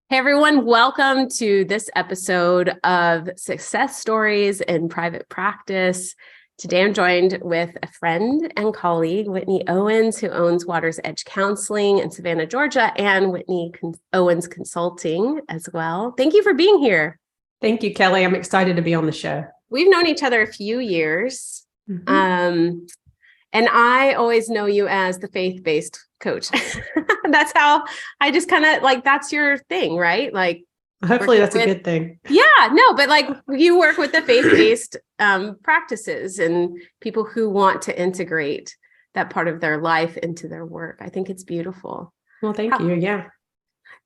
Hey everyone, welcome to this episode of Success Stories in Private Practice. Today I'm joined with a friend and colleague, Whitney Owens, who owns Water's Edge Counseling in Savannah, Georgia, and Whitney Owens Consulting as well. Thank you for being here. Thank you, Kelly. I'm excited to be on the show. We've known each other a few years. And I always know you as the faith-based coach. That's how I just kind of like, that's your thing, right? Like, hopefully that's a good thing. Yeah, no, but like you work with the faith-based practices and people who want to integrate that part of their life into their work. I think it's beautiful. Well, thank you. Yeah.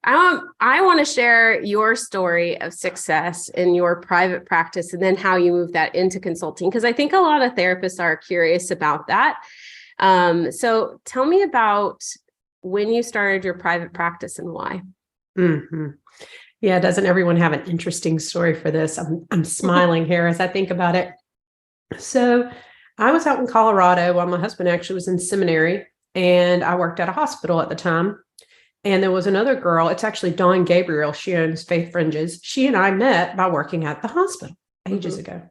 I want to share your story of success in your private practice and then how you move that into consulting, because I think a lot of therapists are curious about that. So tell me about when you started your private practice and why. Mm-hmm. Yeah, doesn't everyone have an interesting story for this? I'm smiling here as I think about it. So I was out in Colorado while my husband actually was in seminary, and I worked at a hospital at the time. And there was another girl, it's actually Dawn Gabriel, she owns Faith Fringes. She and I met by working at the hospital ages ago.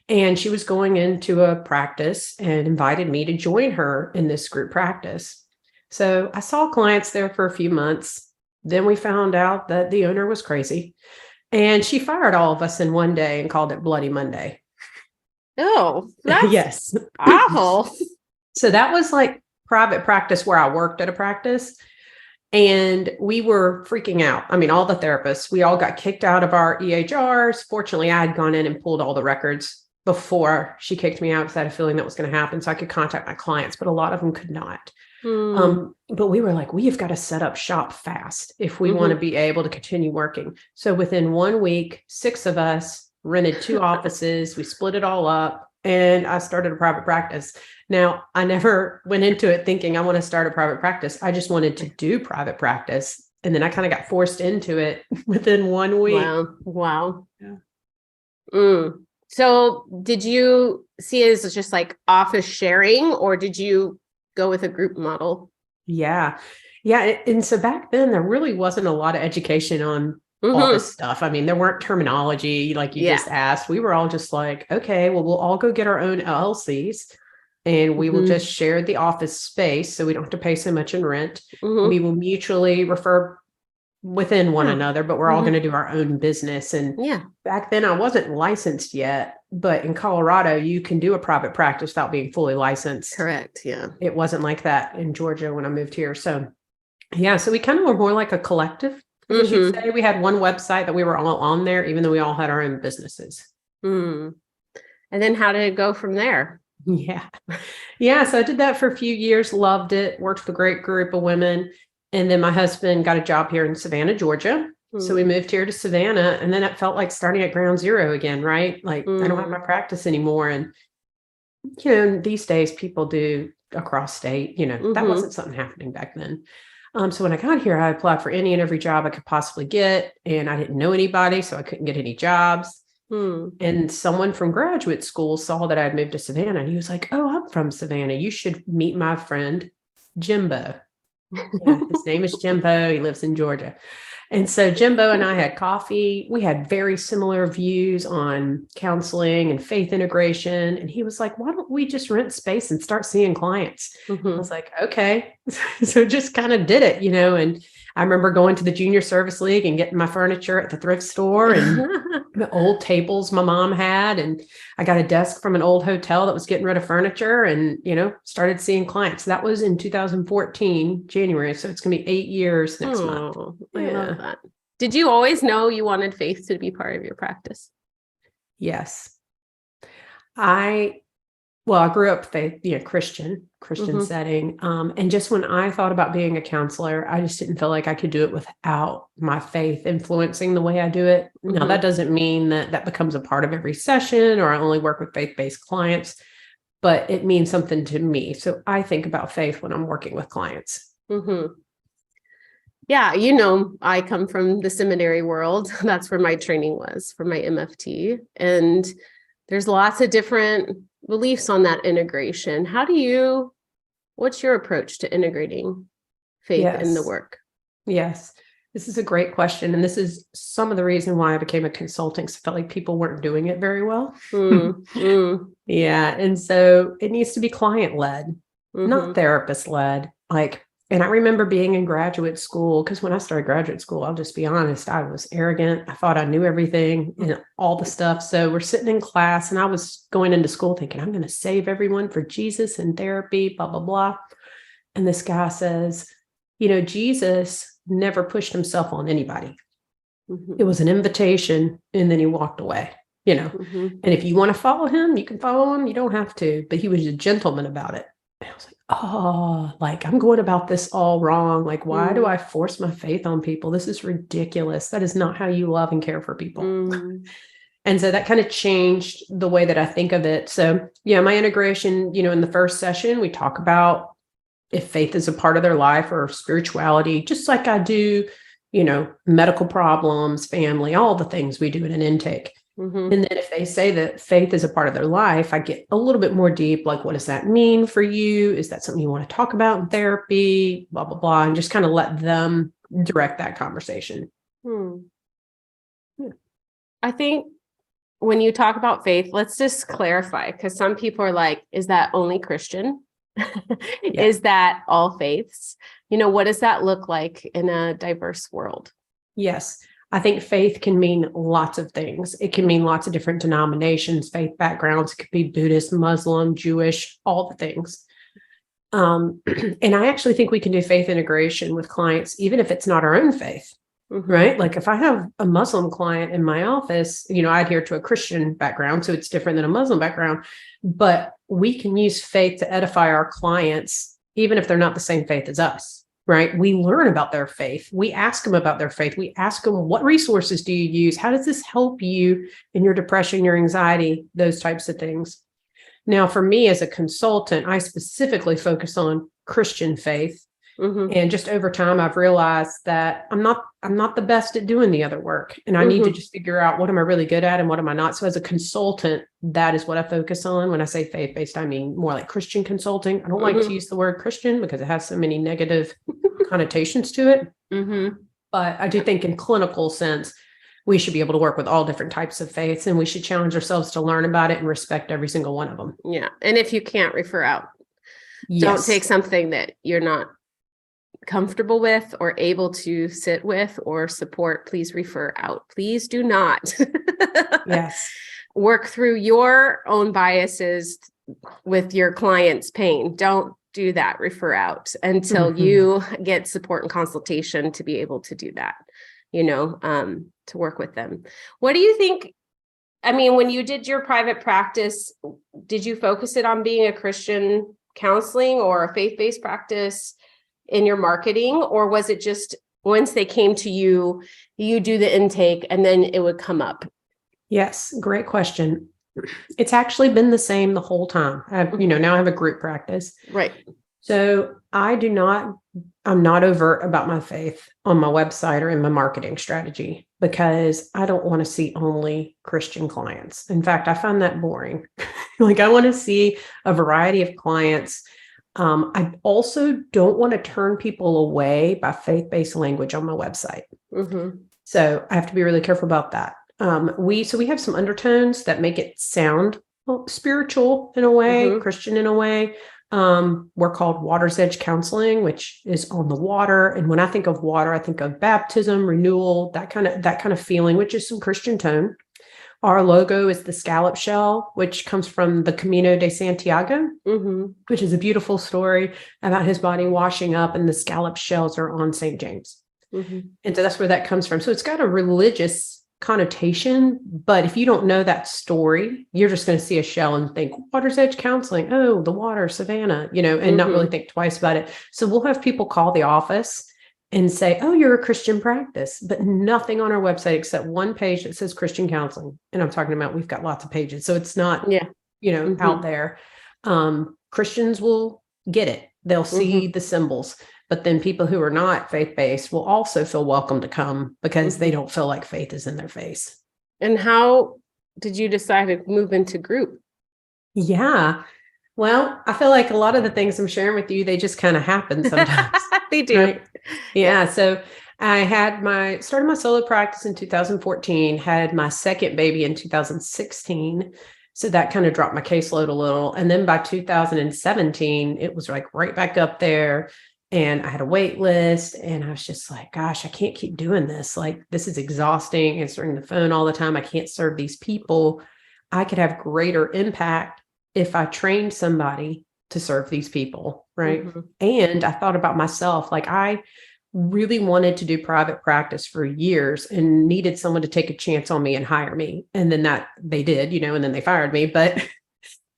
And she was going into a practice and invited me to join her in this group practice. So I saw clients there for a few months. Then we found out that the owner was crazy. And she fired all of us in one day and called it Bloody Monday. Oh, that's yes. awful. So that was like private practice where I worked at a practice. And we were freaking out. I mean, all the therapists, we all got kicked out of our EHRs. Fortunately, I had gone in and pulled all the records before she kicked me out because I had a feeling that was going to happen. So I could contact my clients, but a lot of them could not. But we were like, we have got to set up shop fast if we want to be able to continue working. So within 1 week, 6 of us rented 2 offices. We split it all up and I started a private practice. Now, I never went into it thinking I want to start a private practice. I just wanted to do private practice. And then I kind of got forced into it within 1 week. Wow. Yeah. So did you see it as just like office sharing, or did you go with a group model? Yeah. And so back then, there really wasn't a lot of education on all this stuff. I mean, there weren't terminology like you just asked. We were all just like, okay, well, we'll all go get our own LLCs. And we will just share the office space so we don't have to pay so much in rent. We will mutually refer within one another, but we're all going to do our own business. And back then I wasn't licensed yet, but in Colorado, you can do a private practice without being fully licensed. Correct. Yeah. It wasn't like that in Georgia when I moved here. So so we kind of were more like a collective. As you'd say, we had one website that we were all on there, even though we all had our own businesses. And then how did it go from there? Yeah. So I did that for a few years, loved it, worked with a great group of women. And then my husband got a job here in Savannah, Georgia. So we moved here to Savannah, and then it felt like starting at ground zero again, right? Like I don't have my practice anymore. And, these days people do across state, that wasn't something happening back then. So when I got here, I applied for any and every job I could possibly get. And I didn't know anybody, so I couldn't get any jobs. And someone from graduate school saw that I'd moved to Savannah, and he was like, "Oh, I'm from Savannah. You should meet my friend, Jimbo." His name is Jimbo. He lives in Georgia. And so Jimbo and I had coffee. We had very similar views on counseling and faith integration. And he was like, "Why don't we just rent space and start seeing clients?" I was like, okay. So just kind of did it, and I remember going to the Junior Service League and getting my furniture at the thrift store and the old tables my mom had. And I got a desk from an old hotel that was getting rid of furniture and, started seeing clients. That was in 2014, January. So it's going to be 8 years next month. I love that. Did you always know you wanted faith to be part of your practice? Yes. I grew up faith, Christian setting. And just when I thought about being a counselor, I just didn't feel like I could do it without my faith influencing the way I do it. Now, that doesn't mean that becomes a part of every session or I only work with faith-based clients, but it means something to me. So I think about faith when I'm working with clients. Yeah, I come from the seminary world. That's where my training was for my MFT. And there's lots of different beliefs on that integration. What's your approach to integrating faith in the work? Yes. This is a great question. And this is some of the reason why I became a consultant. 'Cause I felt like people weren't doing it very well. Yeah. And so it needs to be client led, not therapist led. And I remember being in graduate school, because when I started graduate school, I'll just be honest, I was arrogant. I thought I knew everything and all the stuff. So we're sitting in class and I was going into school thinking, I'm going to save everyone for Jesus and therapy, blah, blah, blah. And this guy says, Jesus never pushed himself on anybody. It was an invitation, and then he walked away, And if you want to follow him, you can follow him. You don't have to. But he was a gentleman about it. And I was like, I'm going about this all wrong. Like, why do I force my faith on people? This is ridiculous. That is not how you love and care for people. And so that kind of changed the way that I think of it. So yeah, my integration, in the first session, we talk about if faith is a part of their life or spirituality, just like I do, medical problems, family, all the things we do in an intake. And then if they say that faith is a part of their life, I get a little bit more deep. Like, what does that mean for you? Is that something you want to talk about in therapy? Blah, blah, blah. And just kind of let them direct that conversation. Yeah. I think when you talk about faith, let's just clarify, because some people are like, is that only Christian? Yeah. Is that all faiths? What does that look like in a diverse world? Yes. I think faith can mean lots of things. It can mean lots of different denominations, faith backgrounds. It could be Buddhist, Muslim, Jewish, all the things. And I actually think we can do faith integration with clients, even if it's not our own faith, right? Like if I have a Muslim client in my office, I adhere to a Christian background, so it's different than a Muslim background, but we can use faith to edify our clients, even if they're not the same faith as us. Right? We learn about their faith. We ask them about their faith. We ask them, what resources do you use? How does this help you in your depression, your anxiety, those types of things? Now, for me as a consultant, I specifically focus on Christian faith. And just over time, I've realized that I'm not the best at doing the other work. And I need to just figure out what am I really good at and what am I not. So as a consultant, that is what I focus on. When I say faith-based, I mean more like Christian consulting. I don't like to use the word Christian because it has so many negative connotations to it. But I do think in clinical sense, we should be able to work with all different types of faiths, and we should challenge ourselves to learn about it and respect every single one of them. Yeah. And if you can't refer out, don't take something that you're not comfortable with or able to sit with or support, please refer out. Please do not work through your own biases with your client's pain. Don't do that. Refer out until you get support and consultation to be able to do that, to work with them. What do you think? I mean, when you did your private practice, did you focus it on being a Christian counseling or a faith-based practice in your marketing, or was it just once they came to you, you do the intake and then it would come up? Yes, great question. It's actually been the same the whole time. Now I have a group practice. Right. So I'm not overt about my faith on my website or in my marketing strategy because I don't want to see only Christian clients. In fact, I find that boring. Like I want to see a variety of clients. I also don't want to turn people away by faith-based language on my website. So I have to be really careful about that. We have some undertones that make it sound spiritual in a way, Christian in a way. We're called Water's Edge Counseling, which is on the water. And when I think of water, I think of baptism, renewal, that kind of feeling, which is some Christian tone. Our logo is the scallop shell, which comes from the Camino de Santiago, which is a beautiful story about his body washing up, and the scallop shells are on St. James. And so that's where that comes from. So it's got a religious connotation, but if you don't know that story, you're just going to see a shell and think Water's Edge Counseling. Oh, the water, Savannah, and not really think twice about it. So we'll have people call the office and say, oh, you're a Christian practice, but nothing on our website except one page that says Christian counseling. And I'm talking about, we've got lots of pages. So it's not, out there. Christians will get it. They'll see the symbols, but then people who are not faith-based will also feel welcome to come because they don't feel like faith is in their face. And how did you decide to move into group? Yeah. Well, I feel like a lot of the things I'm sharing with you, they just kind of happen sometimes. They do. Right? Yeah. So I started my solo practice in 2014, had my second baby in 2016. So that kind of dropped my caseload a little. And then by 2017, it was like right back up there. And I had a wait list, and I was just like, gosh, I can't keep doing this. Like, this is exhausting, answering the phone all the time. I can't serve these people. I could have greater impact if I trained somebody to serve these people. Right. Mm-hmm. And I thought about myself, like, I really wanted to do private practice for years and needed someone to take a chance on me and hire me. And then that they did, and then they fired me. But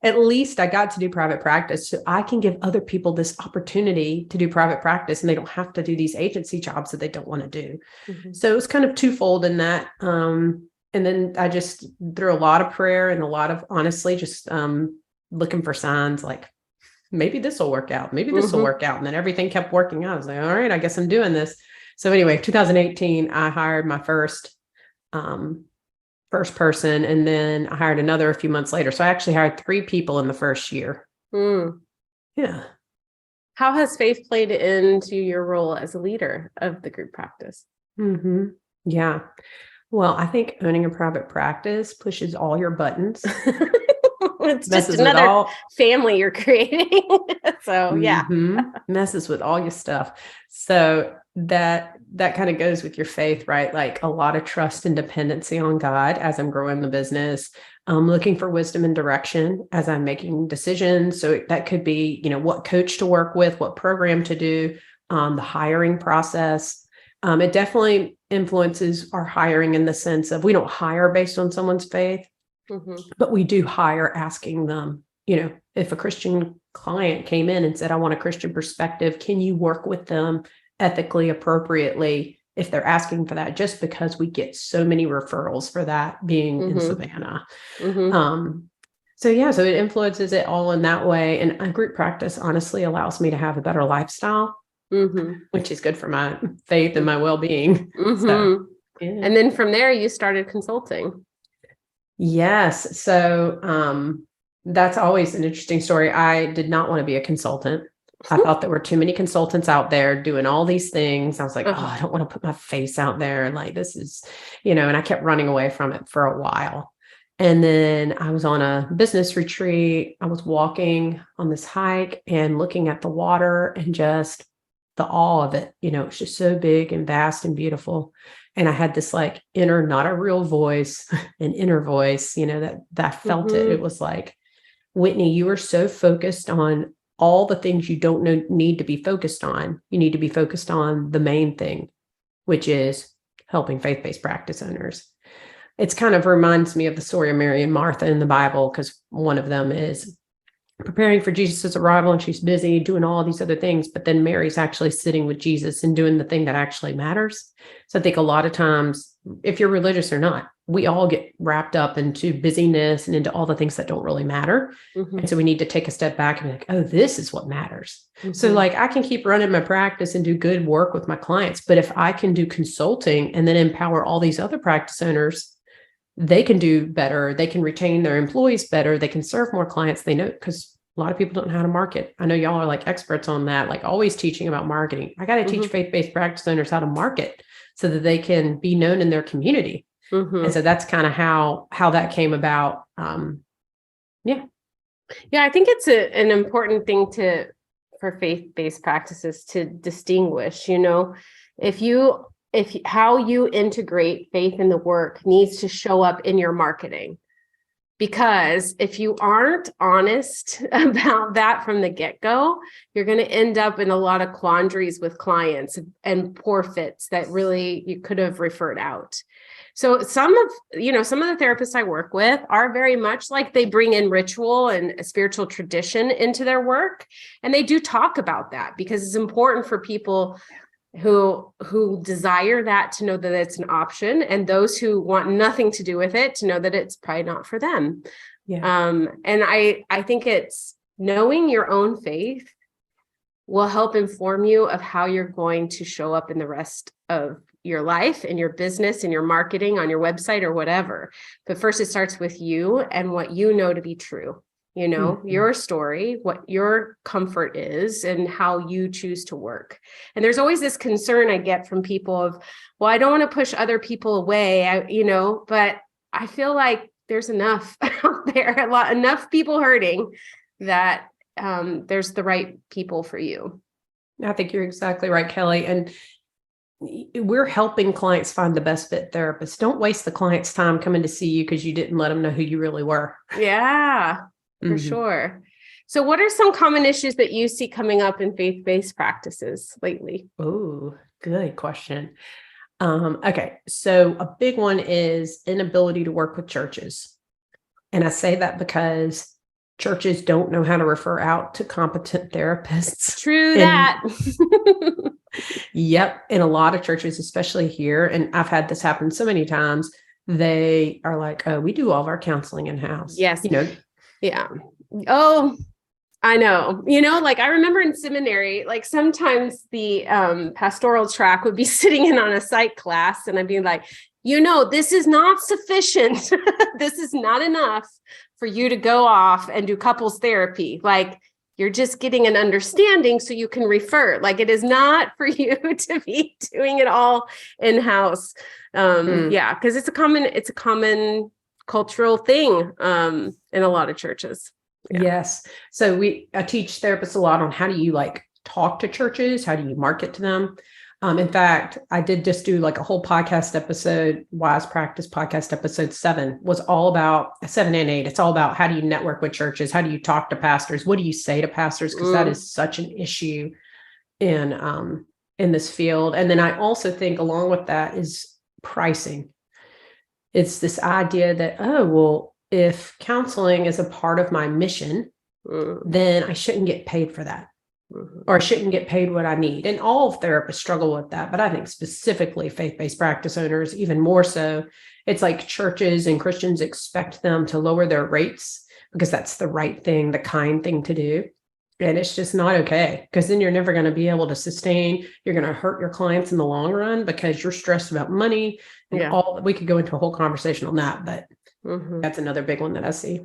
at least I got to do private practice. So I can give other people this opportunity to do private practice, and they don't have to do these agency jobs that they don't want to do. Mm-hmm. So it was kind of twofold in that. And then I just, through a lot of prayer and a lot of, honestly, just looking for signs, like, maybe this will work out. Maybe this will work out. And then everything kept working out. I was like, all right, I guess I'm doing this. So anyway, 2018, I hired my first person. And then I hired another a few months later. So I actually hired 3 people in the first year. Mm. Yeah. How has faith played into your role as a leader of the group practice? Mm-hmm. Yeah. Well, I think owning a private practice pushes all your buttons. It's just another family you're creating. So yeah. Messes with all your stuff. So that kind of goes with your faith, right? Like a lot of trust and dependency on God as I'm growing the business. Looking for wisdom and direction as I'm making decisions. So that could be, what coach to work with, what program to do, the hiring process. It definitely influences our hiring in the sense of we don't hire based on someone's faith. But we do hire asking them, if a Christian client came in and said, I want a Christian perspective, can you work with them ethically, appropriately, if they're asking for that, just because we get so many referrals for that being in Savannah. So it influences it all in that way. And a group practice honestly allows me to have a better lifestyle, which is good for my faith and my well-being. So, yeah. And then from there, you started consulting. Yes. So that's always an interesting story. I did not want to be a consultant. I thought there were too many consultants out there doing all these things. I was like, I don't want to put my face out there. And like, this is, and I kept running away from it for a while. And then I was on a business retreat. I was walking on this hike and looking at the water and just the awe of it. It's just so big and vast and beautiful. And I had this like inner, not a real voice, an inner voice, that I felt it. It was like, Whitney, you are so focused on all the things you don't need to be focused on. You need to be focused on the main thing, which is helping faith-based practice owners. It's kind of reminds me of the story of Mary and Martha in the Bible, because one of them is preparing for Jesus' arrival and she's busy doing all these other things, but then Mary's actually sitting with Jesus and doing the thing that actually matters. So I think a lot of times, if you're religious or not, we all get wrapped up into busyness and into all the things that don't really matter. And so we need to take a step back and be like, oh, this is what matters. So like I can keep running my practice and do good work with my clients, but if I can do consulting and then empower all these other practice owners, they can do better. They can retain their employees better. They can serve more clients. They know, because a lot of people don't know how to market. I know y'all are like experts on that, like always teaching about marketing. I got to teach faith-based practice owners how to market so that they can be known in their community. And so that's kind of how that came about. Yeah, I think it's an important thing for faith-based practices to distinguish, if how you integrate faith in the work needs to show up in your marketing. Because if you aren't honest about that from the get-go, you're going to end up in a lot of quandaries with clients and poor fits that really you could have referred out. So some of the therapists I work with are very much like they bring in ritual and a spiritual tradition into their work. And they do talk about that because it's important for people who desire that to know that it's an option, and those who want nothing to do with it to know that it's probably not for them. And I think it's knowing your own faith will help inform you of how you're going to show up in the rest of your life, in your business, in your marketing, on your website or whatever. But first it starts with you and what you know to be true. your story, what your comfort is, and how you choose to work. And there's always this concern I get from people of, well, I don't want to push other people away, but I feel like there's enough out there, enough people hurting that there's the right people for you. I think you're exactly right, Kelly. And we're helping clients find the best fit therapist. Don't waste the client's time coming to see you because you didn't let them know who you really were. Yeah, for sure. So what are some common issues that you see coming up in faith-based practices lately? Oh, good question. Okay. So a big one is inability to work with churches. And I say that because churches don't know how to refer out to competent therapists. True that. Yep. In a lot of churches, especially here, and I've had this happen so many times, they are like, oh, we do all of our counseling in-house. Yes. Yeah. Oh, I know. Like I remember in seminary, like sometimes the pastoral track would be sitting in on a psych class and I'd be like, this is not sufficient. This is not enough for you to go off and do couples therapy. Like you're just getting an understanding so you can refer. Like it is not for you to be doing it all in-house. Yeah, because it's a common cultural thing in a lot of churches. Yeah. Yes. So I teach therapists a lot on how do you talk to churches? How do you market to them? In fact, I did just do a whole podcast episode, Wise Practice podcast episode 7 was all about 7 and 8. It's all about how do you network with churches? How do you talk to pastors? What do you say to pastors? Because that is such an issue in this field. And then I also think along with that is pricing. It's this idea that, if counseling is a part of my mission, then I shouldn't get paid for that. Or I shouldn't get paid what I need. And all therapists struggle with that. But I think specifically faith-based practice owners, even more so, it's like churches and Christians expect them to lower their rates because that's the right thing, the kind thing to do. And it's just not okay, because then you're never going to be able to sustain. You're going to hurt your clients in the long run because you're stressed about money. And we could go into a whole conversation on that, but that's another big one that I see.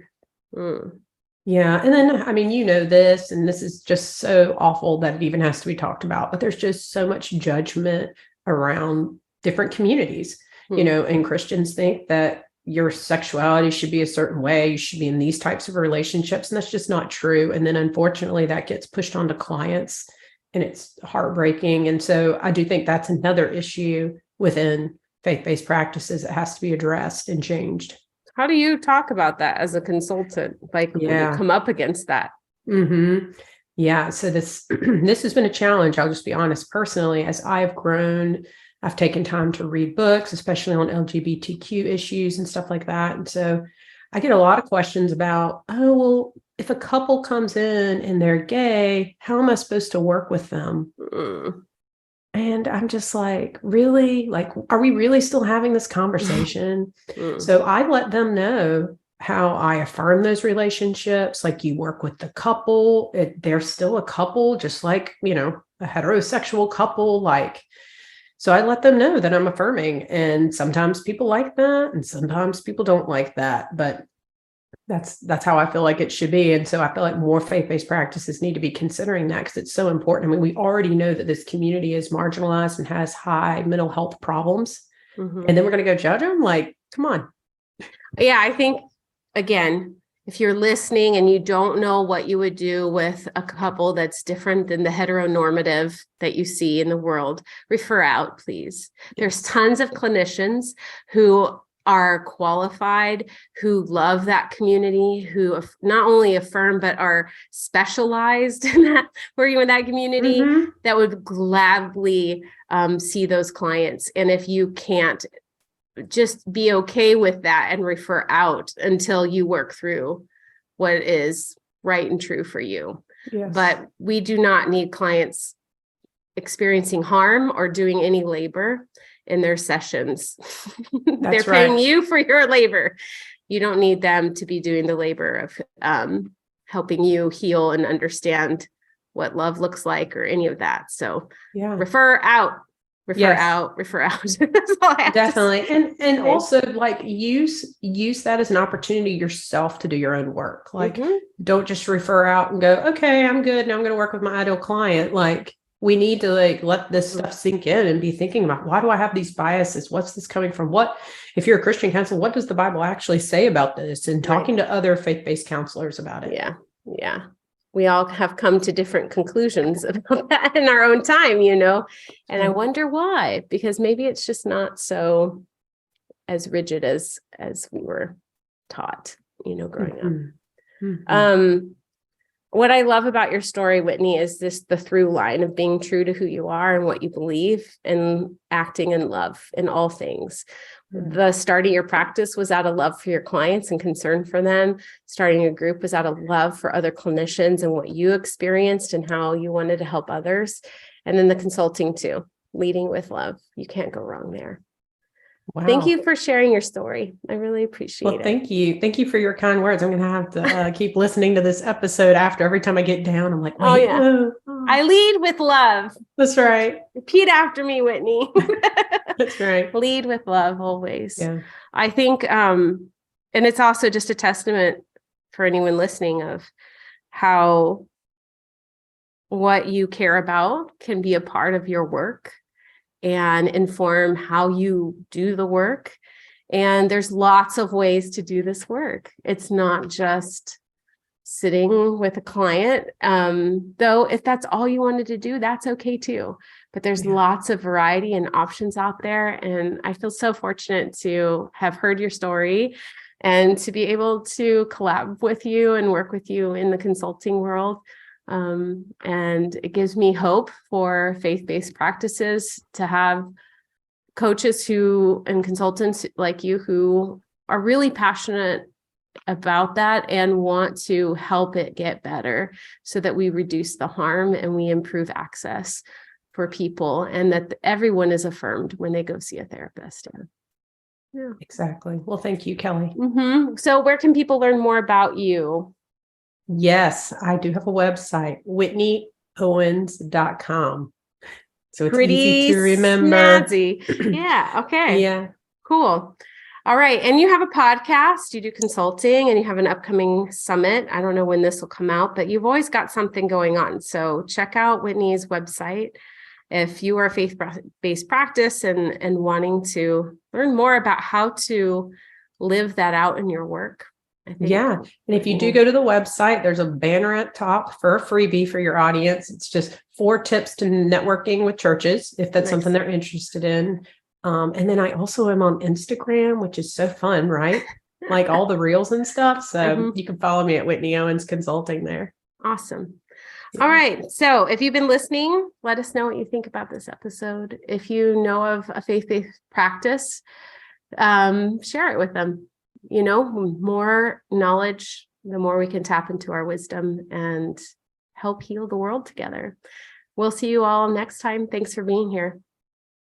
Yeah. And then, this, and this is just so awful that it even has to be talked about, but there's just so much judgment around different communities, and Christians think that your sexuality should be a certain way. You should be in these types of relationships. And that's just not true. And then unfortunately that gets pushed onto clients and it's heartbreaking. And so I do think that's another issue within faith-based practices that has to be addressed and changed. How do you talk about that as a consultant? When you come up against that? Yeah. So this has been a challenge. I'll just be honest. Personally, as I've grown, I've taken time to read books, especially on LGBTQ issues and stuff like that. And so I get a lot of questions about, if a couple comes in and they're gay, how am I supposed to work with them? And I'm just like, really? Are we really still having this conversation? So I let them know how I affirm those relationships. Like you work with the couple, they're still a couple, just like, a heterosexual couple. So I let them know that I'm affirming, and sometimes people like that and sometimes people don't like that, but that's how I feel like it should be. And so I feel like more faith-based practices need to be considering that because it's so important. We already know that this community is marginalized and has high mental health problems. And then we're going to go judge them? Come on. Yeah, I think, again, if you're listening and you don't know what you would do with a couple that's different than the heteronormative that you see in the world, refer out, please. There's tons of clinicians who are qualified, who love that community, who not only affirm, but are specialized in that, working with that community, that would gladly see those clients. And if you can't, just be okay with that and refer out until you work through what is right and true for you. Yes. But we do not need clients experiencing harm or doing any labor in their sessions. They're paying you for your labor. You don't need them to be doing the labor of helping you heal and understand what love looks like or any of that. So refer out. refer out. That's all I have Definitely. to And also like use that as an opportunity yourself to do your own work. Like don't just refer out and go, okay, I'm good. Now I'm going to work with my ideal client. Like we need to like let this stuff sink in and be thinking about, why do I have these biases? What's this coming from? What, if you're a Christian counselor, what does the Bible actually say about this? And talking to other faith-based counselors about it. Yeah. Yeah. We all have come to different conclusions about that in our own time, and I wonder why, because maybe it's just not so as rigid as we were taught, growing up. What I love about your story, Whitney, is the through line of being true to who you are and what you believe and acting in love in all things. The starting your practice was out of love for your clients and concern for them. Starting a group was out of love for other clinicians and what you experienced and how you wanted to help others. And then the consulting too, leading with love. You can't go wrong there. Wow. Thank you for sharing your story. I really appreciate it. Thank you. Thank you for your kind words. I'm going to have to keep listening to this episode after. Every time I get down, I'm like, wait, I lead with love. That's right. Repeat after me, Whitney. That's right. Lead with love always. Yeah. I think, and it's also just a testament for anyone listening of how what you care about can be a part of your work and inform how you do the work. And there's lots of ways to do this work. It's not just sitting with a client, though if that's all you wanted to do, that's okay too. But there's lots of variety and options out there. And I feel so fortunate to have heard your story and to be able to collab with you and work with you in the consulting world. And it gives me hope for faith-based practices to have coaches and consultants like you who are really passionate about that and want to help it get better so that we reduce the harm and we improve access for people and that everyone is affirmed when they go see a therapist. Yeah, exactly. Well, thank you, Kelly. So where can people learn more about you? Yes, I do have a website, whitneyowens.com. So it's easy to remember. Snazzy. Yeah. Okay. Yeah. Cool. All right. And you have a podcast, you do consulting, and you have an upcoming summit. I don't know when this will come out, but you've always got something going on. So check out Whitney's website. If you are a faith-based practice and wanting to learn more about how to live that out in your work. I think. Yeah. And if you do go to the website, there's a banner at top for a freebie for your audience. It's just 4 tips to networking with churches, if that's something they're interested in. And then I also am on Instagram, which is so fun, right? Like all the reels and stuff. So you can follow me at Whitney Owens Consulting there. Awesome. All right. So if you've been listening, let us know what you think about this episode. If you know of a faith-based practice, share it with them. More knowledge, the more we can tap into our wisdom and help heal the world together. We'll see you all next time. Thanks for being here.